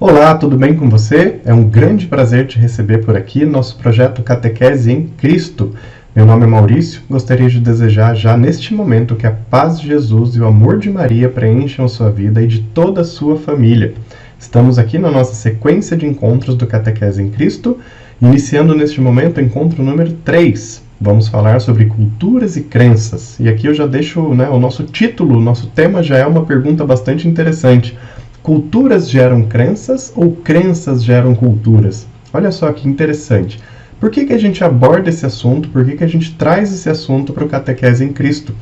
Olá, tudo bem com você? É um grande prazer te receber por aqui no nosso projeto Catequese em Cristo. Meu nome é Maurício, gostaria de desejar já neste momento que a paz de Jesus e o amor de Maria preencham a sua vida e de toda a sua família. Estamos aqui na nossa sequência de encontros do Catequese em Cristo, iniciando neste momento o encontro número 3. Vamos falar sobre culturas e crenças. E aqui eu já deixo o nosso título, o nosso tema já é uma pergunta bastante interessante. Culturas geram crenças ou crenças geram culturas? Olha só que interessante. Por que a gente aborda esse assunto? Por que a gente traz esse assunto para o Catequese em Cristo?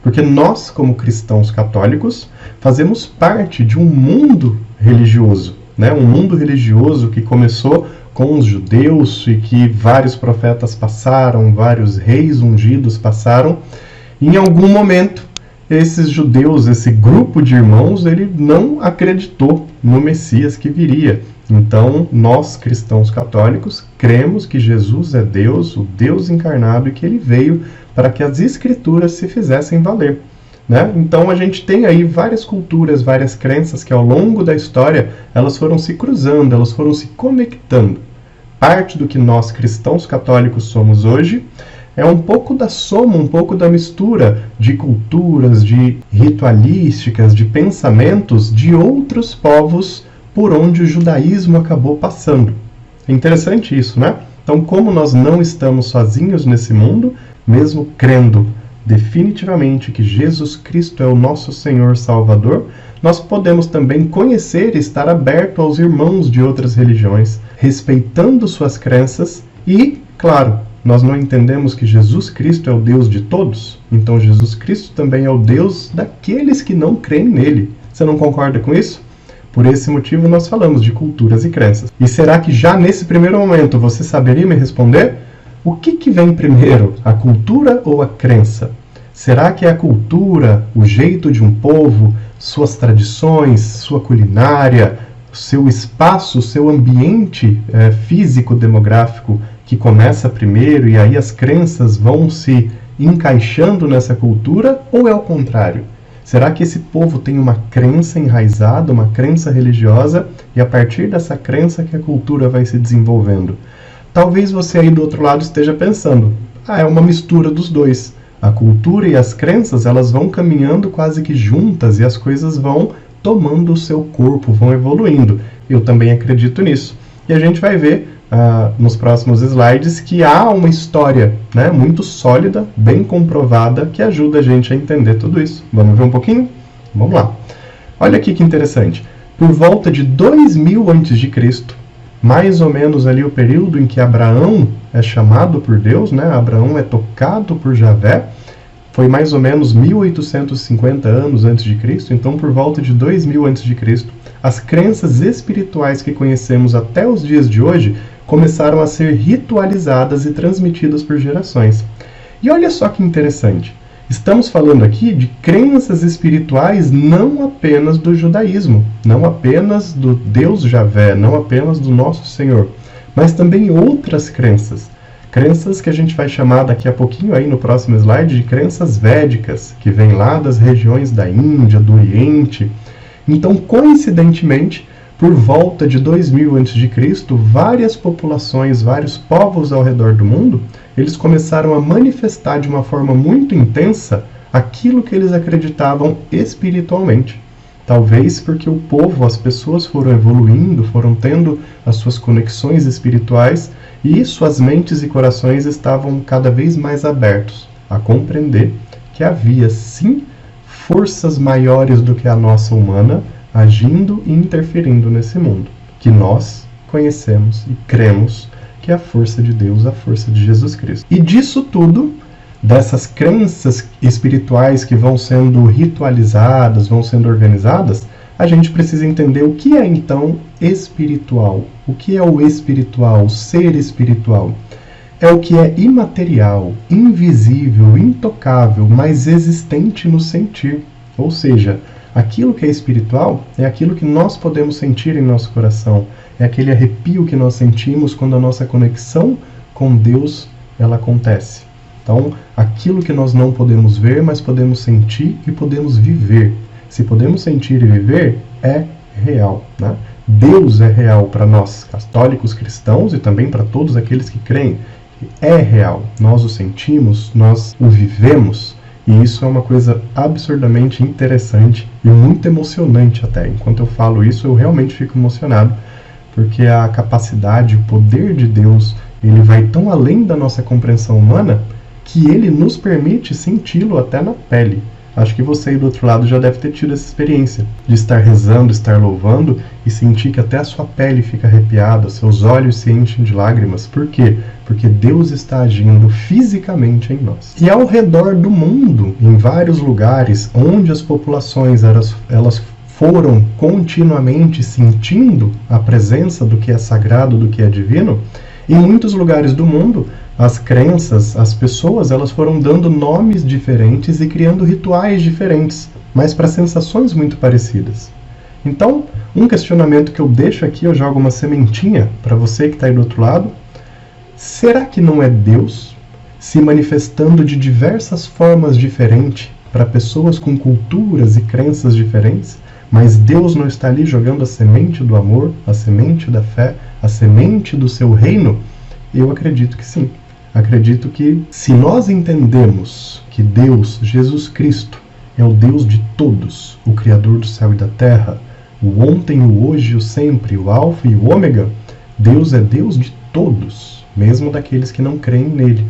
Porque nós, como cristãos católicos, fazemos parte de um mundo religioso, um mundo religioso que começou com os judeus e que vários profetas passaram, vários reis ungidos passaram. E em algum momento, esses judeus, esse grupo de irmãos, ele não acreditou no Messias que viria. Então, nós, cristãos católicos, cremos que Jesus é Deus, o Deus encarnado, e que ele veio para que as Escrituras se fizessem valer. Então, a gente tem aí várias culturas, várias crenças que ao longo da história, elas foram se cruzando, elas foram se conectando. Parte do que nós, cristãos católicos, somos hoje é um pouco da soma, um pouco da mistura de culturas, de ritualísticas, de pensamentos de outros povos por onde o judaísmo acabou passando. É interessante isso, né? Então, como nós não estamos sozinhos nesse mundo, mesmo crendo definitivamente que Jesus Cristo é o nosso Senhor Salvador, nós podemos também conhecer e estar aberto aos irmãos de outras religiões, respeitando suas crenças e, claro, nós não entendemos que Jesus Cristo é o Deus de todos? Então Jesus Cristo também é o Deus daqueles que não creem nele. Você não concorda com isso? Por esse motivo nós falamos de culturas e crenças. E será que já nesse primeiro momento você saberia me responder? O que vem primeiro, a cultura ou a crença? Será que é a cultura, o jeito de um povo, suas tradições, sua culinária, seu espaço, seu ambiente físico-demográfico que começa primeiro e aí as crenças vão se encaixando nessa cultura, ou é o contrário? Será que esse povo tem uma crença enraizada, uma crença religiosa, e a partir dessa crença que a cultura vai se desenvolvendo? Talvez você aí do outro lado esteja pensando, é uma mistura dos dois. A cultura e as crenças, elas vão caminhando quase que juntas e as coisas vão tomando o seu corpo, vão evoluindo. Eu também acredito nisso. E a gente vai ver nos próximos slides que há uma história muito sólida, bem comprovada, que ajuda a gente a entender tudo isso. Vamos ver um pouquinho? Vamos lá. Olha aqui que interessante. Por volta de 2000 a.C., mais ou menos ali o período em que Abraão é chamado por Deus, Abraão é tocado por Javé, foi mais ou menos 1850 anos antes de Cristo, então por volta de 2000 a.C., as crenças espirituais que conhecemos até os dias de hoje começaram a ser ritualizadas e transmitidas por gerações. E olha só que interessante, estamos falando aqui de crenças espirituais não apenas do judaísmo, não apenas do Deus Javé, não apenas do nosso Senhor, mas também outras crenças. Crenças que a gente vai chamar daqui a pouquinho aí no próximo slide de crenças védicas, que vêm lá das regiões da Índia, do Oriente. Então, coincidentemente, por volta de 2000 a.C., várias populações, vários povos ao redor do mundo, eles começaram a manifestar de uma forma muito intensa aquilo que eles acreditavam espiritualmente. Talvez porque o povo, as pessoas foram evoluindo, foram tendo as suas conexões espirituais e suas mentes e corações estavam cada vez mais abertos a compreender que havia, sim, forças maiores do que a nossa humana agindo e interferindo nesse mundo, que nós conhecemos e cremos que é a força de Deus, a força de Jesus Cristo. E disso tudo, dessas crenças espirituais que vão sendo ritualizadas, vão sendo organizadas, a gente precisa entender o que é então espiritual. O que é o espiritual, o ser espiritual? É o que é imaterial, invisível, intocável, mas existente no sentir. Ou seja, aquilo que é espiritual é aquilo que nós podemos sentir em nosso coração. É aquele arrepio que nós sentimos quando a nossa conexão com Deus ela acontece. Então, aquilo que nós não podemos ver, mas podemos sentir e podemos viver. Se podemos sentir e viver, é real. Deus é real para nós, católicos, cristãos, e também para todos aqueles que creem. É real, nós o sentimos, nós o vivemos, e isso é uma coisa absurdamente interessante e muito emocionante até. Enquanto eu falo isso, eu realmente fico emocionado, porque a capacidade, o poder de Deus, ele vai tão além da nossa compreensão humana, que ele nos permite senti-lo até na pele. Acho que você aí do outro lado já deve ter tido essa experiência de estar rezando, estar louvando e sentir que até a sua pele fica arrepiada, seus olhos se enchem de lágrimas. Por quê? Porque Deus está agindo fisicamente em nós. E ao redor do mundo, em vários lugares onde as populações elas foram continuamente sentindo a presença do que é sagrado, do que é divino, em muitos lugares do mundo, as crenças, as pessoas, elas foram dando nomes diferentes e criando rituais diferentes, mas para sensações muito parecidas. Então, um questionamento que eu deixo aqui, eu jogo uma sementinha para você que está aí do outro lado. Será que não é Deus se manifestando de diversas formas diferentes para pessoas com culturas e crenças diferentes? Mas Deus não está ali jogando a semente do amor, a semente da fé, a semente do seu reino? Eu acredito que sim. Acredito que se nós entendemos que Deus, Jesus Cristo, é o Deus de todos, o Criador do céu e da terra, o ontem, o hoje e o sempre, o alfa e o ômega, Deus é Deus de todos, mesmo daqueles que não creem nele.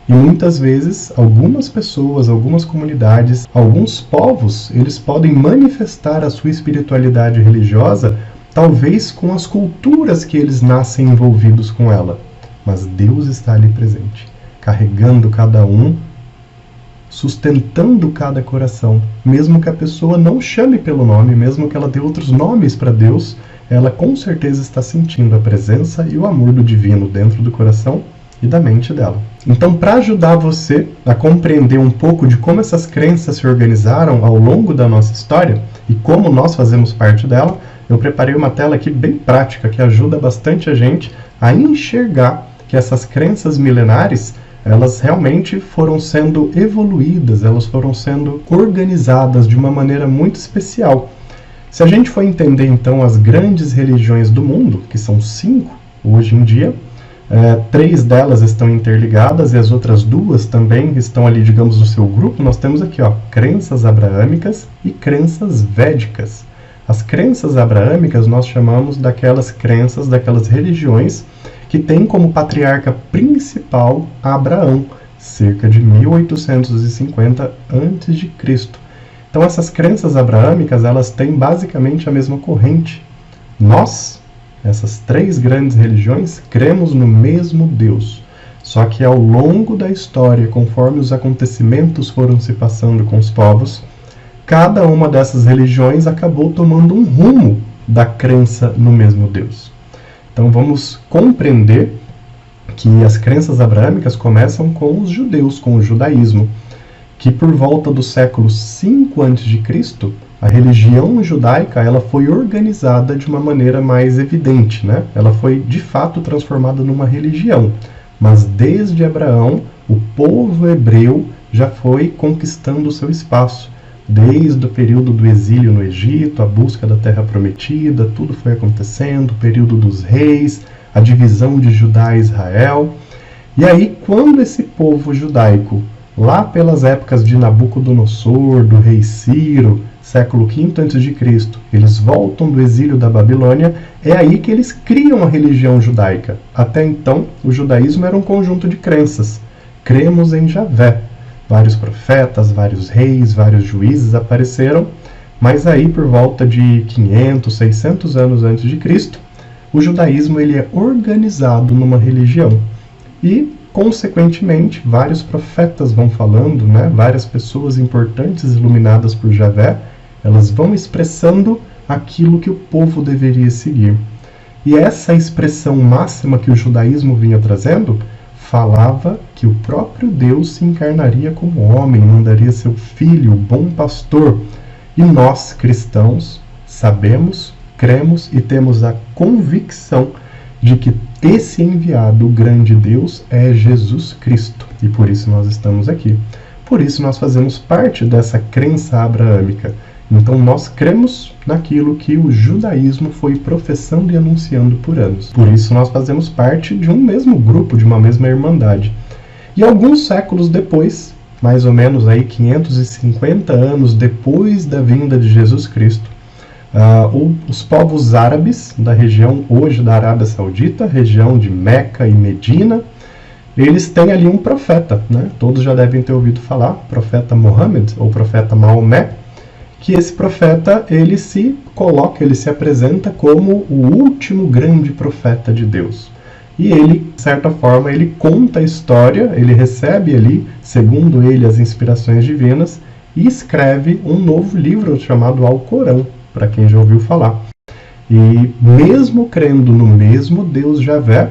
E muitas vezes, algumas pessoas, algumas comunidades, alguns povos, eles podem manifestar a sua espiritualidade religiosa, talvez com as culturas que eles nascem envolvidos com ela. Mas Deus está ali presente, carregando cada um, sustentando cada coração. Mesmo que a pessoa não chame pelo nome, mesmo que ela dê outros nomes para Deus, ela com certeza está sentindo a presença e o amor do divino dentro do coração e da mente dela. Então, para ajudar você a compreender um pouco de como essas crenças se organizaram ao longo da nossa história e como nós fazemos parte dela, eu preparei uma tela aqui bem prática que ajuda bastante a gente a enxergar que essas crenças milenares, elas realmente foram sendo evoluídas, elas foram sendo organizadas de uma maneira muito especial. Se a gente for entender então as grandes religiões do mundo, que são 5 hoje em dia, 3 delas estão interligadas e as outras 2 também estão ali, digamos, no seu grupo. Nós temos aqui, crenças abraâmicas e crenças védicas. As crenças abraâmicas nós chamamos daquelas crenças, daquelas religiões que tem como patriarca principal Abraão, cerca de 1850 a.C. Então essas crenças abraâmicas, elas têm basicamente a mesma corrente. Nós, essas 3 grandes religiões, cremos no mesmo Deus. Só que ao longo da história, conforme os acontecimentos foram se passando com os povos, cada uma dessas religiões acabou tomando um rumo da crença no mesmo Deus. Então vamos compreender que as crenças abraâmicas começam com os judeus, com o judaísmo, que por volta do século 5 a.C., a religião judaica ela foi organizada de uma maneira mais evidente, né? Ela foi de fato transformada numa religião, mas desde Abraão, o povo hebreu já foi conquistando o seu espaço. Desde o período do exílio no Egito, a busca da Terra Prometida, tudo foi acontecendo, o período dos reis, a divisão de Judá e Israel. E aí, quando esse povo judaico, lá pelas épocas de Nabucodonosor, do rei Ciro, século V a.C., eles voltam do exílio da Babilônia, é aí que eles criam a religião judaica. Até então, o judaísmo era um conjunto de crenças. Cremos em Javé. Vários profetas, vários reis, vários juízes apareceram, mas aí por volta de 500, 600 anos antes de Cristo, o judaísmo ele é organizado numa religião. E, consequentemente, vários profetas vão falando, né? Várias pessoas importantes iluminadas por Javé, elas vão expressando aquilo que o povo deveria seguir. E essa expressão máxima que o judaísmo vinha trazendo falava que o próprio Deus se encarnaria como homem, mandaria seu filho, o bom pastor. E nós, cristãos, sabemos, cremos e temos a convicção de que esse enviado, o grande Deus, é Jesus Cristo. E por isso nós estamos aqui. Por isso nós fazemos parte dessa crença abraâmica, Então nós cremos naquilo que o judaísmo foi professando e anunciando por anos. Por isso nós fazemos parte de um mesmo grupo, de uma mesma irmandade. E alguns séculos depois, mais ou menos aí 550 anos depois da vinda de Jesus Cristo, os povos árabes da região hoje da Arábia Saudita, região de Meca e Medina, eles têm ali um profeta, né? Todos já devem ter ouvido falar, profeta Muhammad ou profeta Maomé, que esse profeta ele se coloca, ele se apresenta como o último grande profeta de Deus. E ele, de certa forma, ele conta a história, ele recebe ali, segundo ele, as inspirações divinas e escreve um novo livro chamado Alcorão, para quem já ouviu falar. E mesmo crendo no mesmo Deus Javé,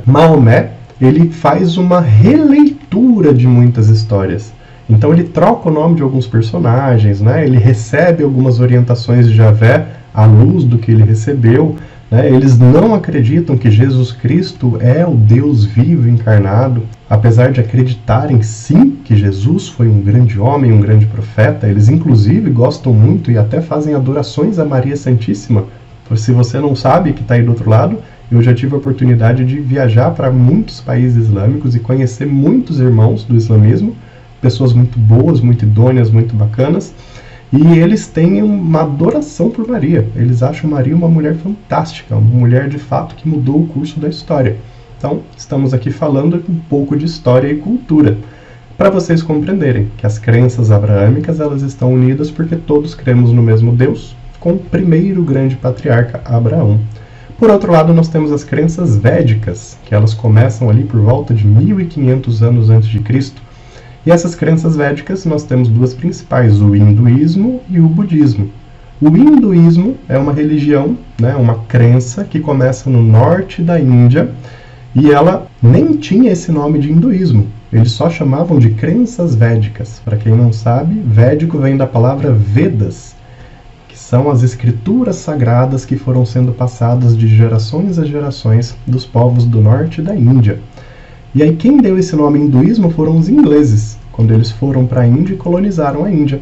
Maomé, ele faz uma releitura de muitas histórias. Então ele troca o nome de alguns personagens, né? Ele recebe algumas orientações de Javé à luz do que ele recebeu. Né? Eles não acreditam que Jesus Cristo é o Deus vivo encarnado, apesar de acreditarem sim que Jesus foi um grande homem, um grande profeta. Eles inclusive gostam muito e até fazem adorações a Maria Santíssima. Se você não sabe que está aí do outro lado, eu já tive a oportunidade de viajar para muitos países islâmicos e conhecer muitos irmãos do islamismo, pessoas muito boas, muito idôneas, muito bacanas, e eles têm uma adoração por Maria. Eles acham Maria uma mulher fantástica, uma mulher de fato que mudou o curso da história. Então, estamos aqui falando um pouco de história e cultura, para vocês compreenderem que as crenças abraâmicas elas estão unidas porque todos cremos no mesmo Deus, com o primeiro grande patriarca, Abraão. Por outro lado, nós temos as crenças védicas, que elas começam ali por volta de 1500 anos antes de Cristo. E essas crenças védicas nós temos duas principais, o hinduísmo e o budismo. O hinduísmo é uma religião, né, uma crença que começa no norte da Índia, e ela nem tinha esse nome de hinduísmo. Eles só chamavam de crenças védicas. Para quem não sabe, védico vem da palavra Vedas, que são as escrituras sagradas que foram sendo passadas de gerações a gerações dos povos do norte da Índia. E aí quem deu esse nome hinduísmo foram os ingleses, quando eles foram para a Índia e colonizaram a Índia.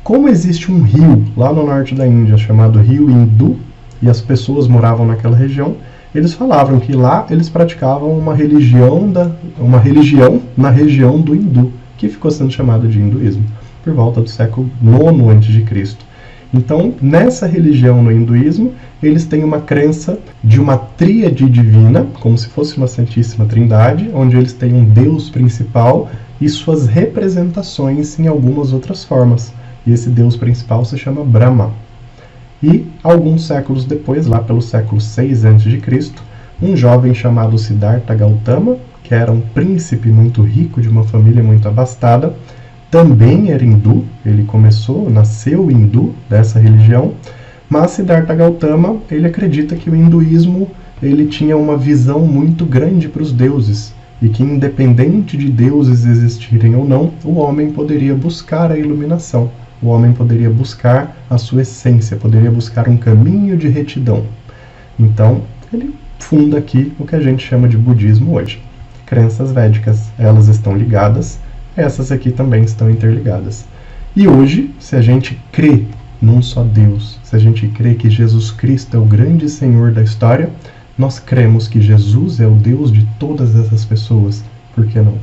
Como existe um rio lá no norte da Índia chamado Rio Hindu, e as pessoas moravam naquela região, eles falavam que lá eles praticavam uma religião na região do Hindu, que ficou sendo chamada de hinduísmo, por volta do século IX a.C. Então, nessa religião no hinduísmo, eles têm uma crença de uma tríade divina, como se fosse uma Santíssima Trindade, onde eles têm um Deus principal e suas representações em algumas outras formas. E esse Deus principal se chama Brahma. E, alguns séculos depois, lá pelo século VI a.C., um jovem chamado Siddhartha Gautama, que era um príncipe muito rico, de uma família muito abastada, também era hindu, ele nasceu hindu dessa religião, mas Siddhartha Gautama, ele acredita que o hinduísmo ele tinha uma visão muito grande para os deuses, e que independente de deuses existirem ou não, o homem poderia buscar a iluminação, o homem poderia buscar a sua essência, poderia buscar um caminho de retidão. Então, ele funda aqui o que a gente chama de budismo hoje. Crenças védicas, elas estão ligadas, essas aqui também estão interligadas. E hoje, se a gente crê num só Deus, se a gente crê que Jesus Cristo é o grande Senhor da história, nós cremos que Jesus é o Deus de todas essas pessoas. Por que não?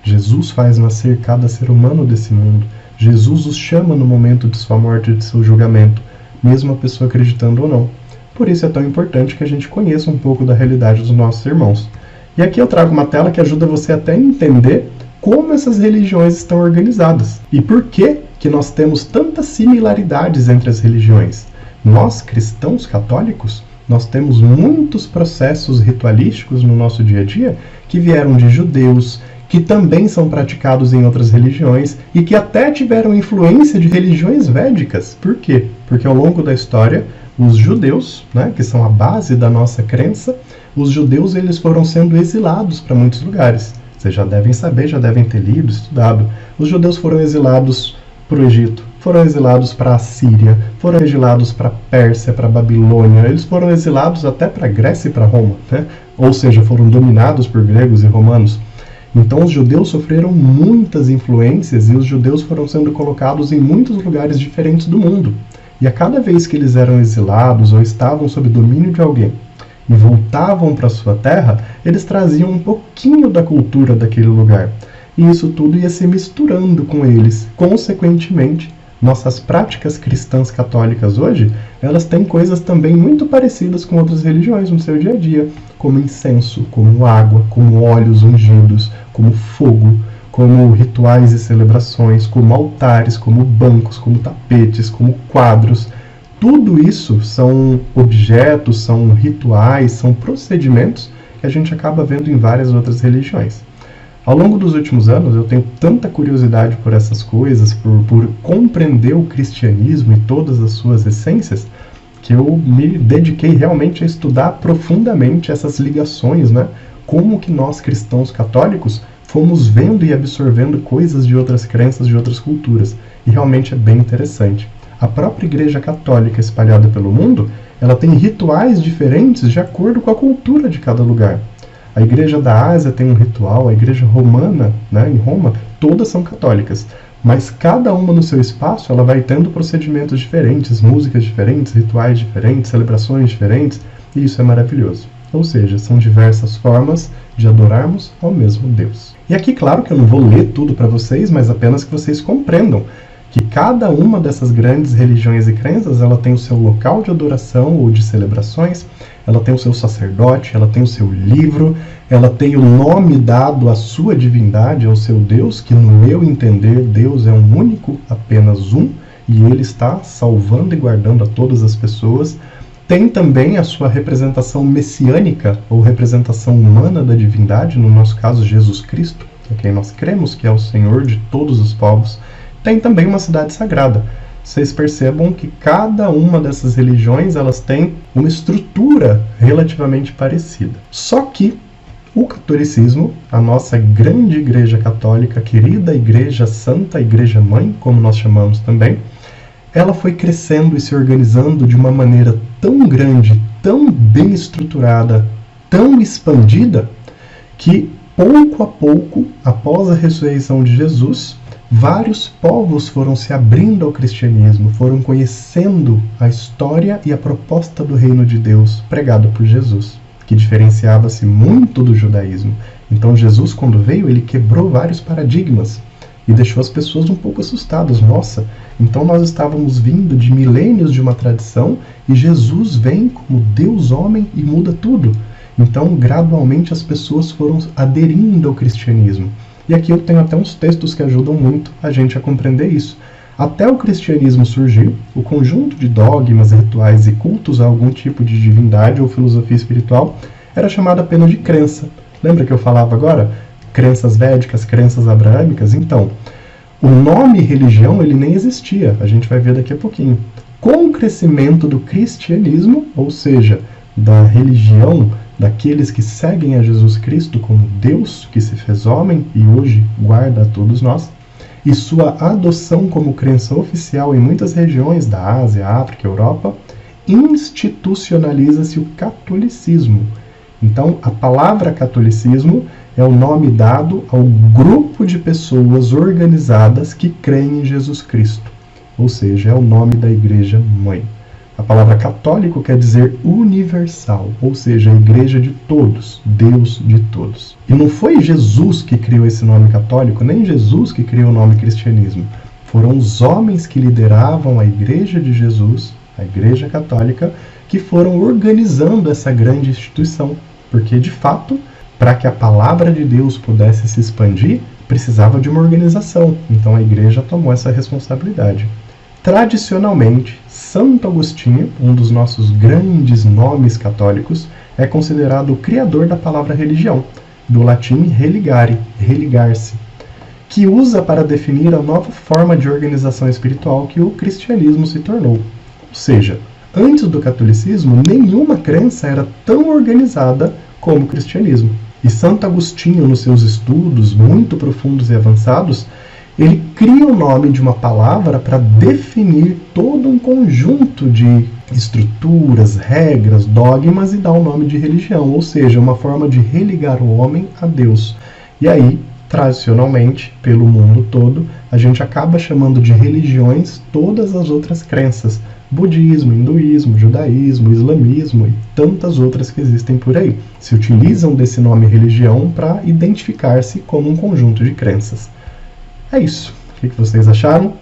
Jesus faz nascer cada ser humano desse mundo. Jesus os chama no momento de sua morte e de seu julgamento, mesmo a pessoa acreditando ou não. Por isso é tão importante que a gente conheça um pouco da realidade dos nossos irmãos. E aqui eu trago uma tela que ajuda você até a entender como essas religiões estão organizadas e por que nós temos tantas similaridades entre as religiões. Nós, cristãos católicos, nós temos muitos processos ritualísticos no nosso dia a dia que vieram de judeus, que também são praticados em outras religiões e que até tiveram influência de religiões védicas. Por quê? Porque ao longo da história, os judeus, né, que são a base da nossa crença, os judeus eles foram sendo exilados para muitos lugares. Vocês já devem saber, já devem ter lido, estudado. Os judeus foram exilados para o Egito, foram exilados para a Síria, foram exilados para a Pérsia, para a Babilônia, eles foram exilados até para a Grécia e para Roma, né? Ou seja, foram dominados por gregos e romanos. Então os judeus sofreram muitas influências e os judeus foram sendo colocados em muitos lugares diferentes do mundo. E a cada vez que eles eram exilados ou estavam sob domínio de alguém e voltavam para sua terra, eles traziam um pouquinho da cultura daquele lugar. E isso tudo ia se misturando com eles. Consequentemente, nossas práticas cristãs católicas hoje, elas têm coisas também muito parecidas com outras religiões no seu dia a dia, como incenso, como água, como óleos ungidos, como fogo, como rituais e celebrações, como altares, como bancos, como tapetes, como quadros. Tudo isso são objetos, são rituais, são procedimentos que a gente acaba vendo em várias outras religiões. Ao longo dos últimos anos, eu tenho tanta curiosidade por essas coisas, por compreender o cristianismo e todas as suas essências, que eu me dediquei realmente a estudar profundamente essas ligações, né? Como que nós, cristãos católicos, fomos vendo e absorvendo coisas de outras crenças, de outras culturas. E realmente é bem interessante. A própria Igreja Católica espalhada pelo mundo, ela tem rituais diferentes de acordo com a cultura de cada lugar. A Igreja da Ásia tem um ritual, a Igreja Romana, né, em Roma, todas são católicas. Mas cada uma no seu espaço, ela vai tendo procedimentos diferentes, músicas diferentes, rituais diferentes, celebrações diferentes, e isso é maravilhoso. Ou seja, são diversas formas de adorarmos ao mesmo Deus. E aqui, claro que eu não vou ler tudo para vocês, mas apenas que vocês compreendam que cada uma dessas grandes religiões e crenças, ela tem o seu local de adoração ou de celebrações, ela tem o seu sacerdote, ela tem o seu livro, ela tem o nome dado à sua divindade, ao seu Deus, que no meu entender, Deus é um único, apenas um, e Ele está salvando e guardando a todas as pessoas. Tem também a sua representação messiânica, ou representação humana da divindade, no nosso caso Jesus Cristo, que é quem nós cremos que é o Senhor de todos os povos. Tem também uma cidade sagrada. Vocês percebam que cada uma dessas religiões, elas têm uma estrutura relativamente parecida. Só que o catolicismo, a nossa grande igreja católica, querida igreja santa, igreja mãe, como nós chamamos também, ela foi crescendo e se organizando de uma maneira tão grande, tão bem estruturada, tão expandida, que pouco a pouco, após a ressurreição de Jesus, vários povos foram se abrindo ao cristianismo, foram conhecendo a história e a proposta do reino de Deus pregada por Jesus, que diferenciava-se muito do judaísmo. Então Jesus, quando veio, ele quebrou vários paradigmas e deixou as pessoas um pouco assustadas. Nossa, então nós estávamos vindo de milênios de uma tradição e Jesus vem como Deus homem e muda tudo. Então, gradualmente, as pessoas foram aderindo ao cristianismo. E aqui eu tenho até uns textos que ajudam muito a gente a compreender isso. Até o cristianismo surgir, o conjunto de dogmas, rituais e cultos a algum tipo de divindade ou filosofia espiritual era chamado apenas de crença. Lembra que eu falava agora? Crenças védicas, crenças abraâmicas? Então, o nome religião ele nem existia, a gente vai ver daqui a pouquinho. Com o crescimento do cristianismo, ou seja, da religião daqueles que seguem a Jesus Cristo como Deus que se fez homem e hoje guarda a todos nós, e sua adoção como crença oficial em muitas regiões da Ásia, África e Europa, institucionaliza-se o catolicismo. Então, a palavra catolicismo é o nome dado ao grupo de pessoas organizadas que creem em Jesus Cristo, ou seja, é o nome da Igreja Mãe. A palavra católico quer dizer universal, ou seja, a igreja de todos, Deus de todos. E não foi Jesus que criou esse nome católico, nem Jesus que criou o nome cristianismo. Foram os homens que lideravam a igreja de Jesus, a igreja católica, que foram organizando essa grande instituição. Porque, de fato, para que a palavra de Deus pudesse se expandir, precisava de uma organização. Então a igreja tomou essa responsabilidade. Tradicionalmente, Santo Agostinho, um dos nossos grandes nomes católicos, é considerado o criador da palavra religião, do latim religare, religar-se, que usa para definir a nova forma de organização espiritual que o cristianismo se tornou. Ou seja, antes do catolicismo, nenhuma crença era tão organizada como o cristianismo. E Santo Agostinho, nos seus estudos muito profundos e avançados, ele cria o nome de uma palavra para definir todo um conjunto de estruturas, regras, dogmas e dá o nome de religião, ou seja, uma forma de religar o homem a Deus. E aí Tradicionalmente, pelo mundo todo, a gente acaba chamando de religiões todas as outras crenças. Budismo, hinduísmo, judaísmo, islamismo e tantas outras que existem por aí. Se utilizam desse nome religião para identificar-se como um conjunto de crenças. É isso. O que vocês acharam?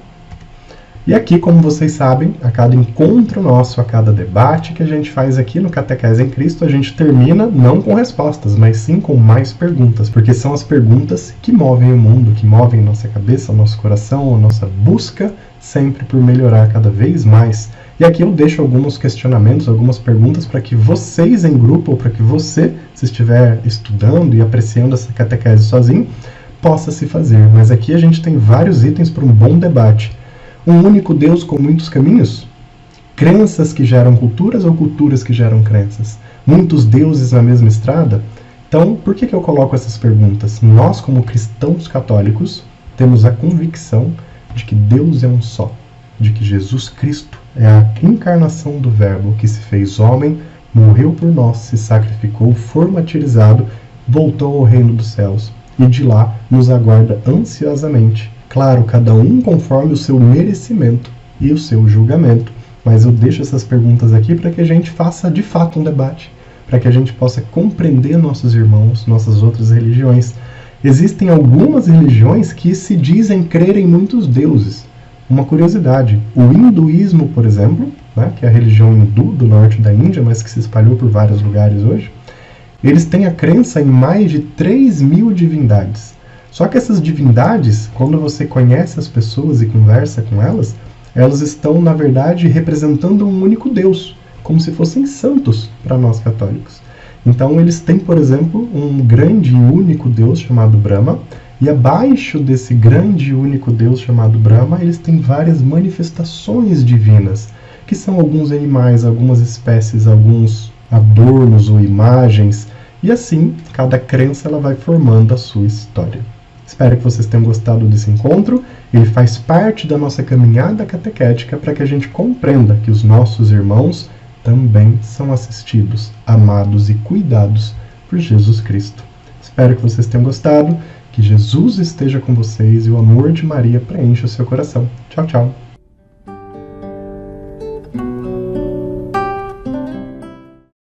E aqui, como vocês sabem, a cada encontro nosso, a cada debate que a gente faz aqui no Catequese em Cristo, a gente termina não com respostas, mas sim com mais perguntas, porque são as perguntas que movem o mundo, que movem nossa cabeça, nosso coração, a nossa busca sempre por melhorar cada vez mais. E aqui eu deixo alguns questionamentos, algumas perguntas para que vocês em grupo, ou para que você, se estiver estudando e apreciando essa catequese sozinho, possa se fazer. Mas aqui a gente tem vários itens para um bom debate. Um único Deus com muitos caminhos? Crenças que geram culturas ou culturas que geram crenças? Muitos deuses na mesma estrada? Então, por que eu coloco essas perguntas? Nós, como cristãos católicos, temos a convicção de que Deus é um só, de que Jesus Cristo é a encarnação do Verbo que se fez homem, morreu por nós, se sacrificou, foi martirizado, voltou ao reino dos céus e de lá nos aguarda ansiosamente. Claro, cada um conforme o seu merecimento e o seu julgamento. Mas eu deixo essas perguntas aqui para que a gente faça de fato um debate, para que a gente possa compreender nossos irmãos, nossas outras religiões. Existem algumas religiões que se dizem crer em muitos deuses. Uma curiosidade, o hinduísmo, por exemplo, né, que é a religião hindu do norte da Índia, mas que se espalhou por vários lugares hoje, eles têm a crença em mais de 3.000 divindades. Só que essas divindades, quando você conhece as pessoas e conversa com elas, elas estão, na verdade, representando um único Deus, como se fossem santos para nós católicos. Então eles têm, por exemplo, um grande e único Deus chamado Brahma, e abaixo desse grande e único Deus chamado Brahma, eles têm várias manifestações divinas, que são alguns animais, algumas espécies, alguns adornos ou imagens, e assim, cada crença ela vai formando a sua história. Espero que vocês tenham gostado desse encontro. Ele faz parte da nossa caminhada catequética para que a gente compreenda que os nossos irmãos também são assistidos, amados e cuidados por Jesus Cristo. Espero que vocês tenham gostado, que Jesus esteja com vocês e o amor de Maria preencha o seu coração. Tchau, tchau!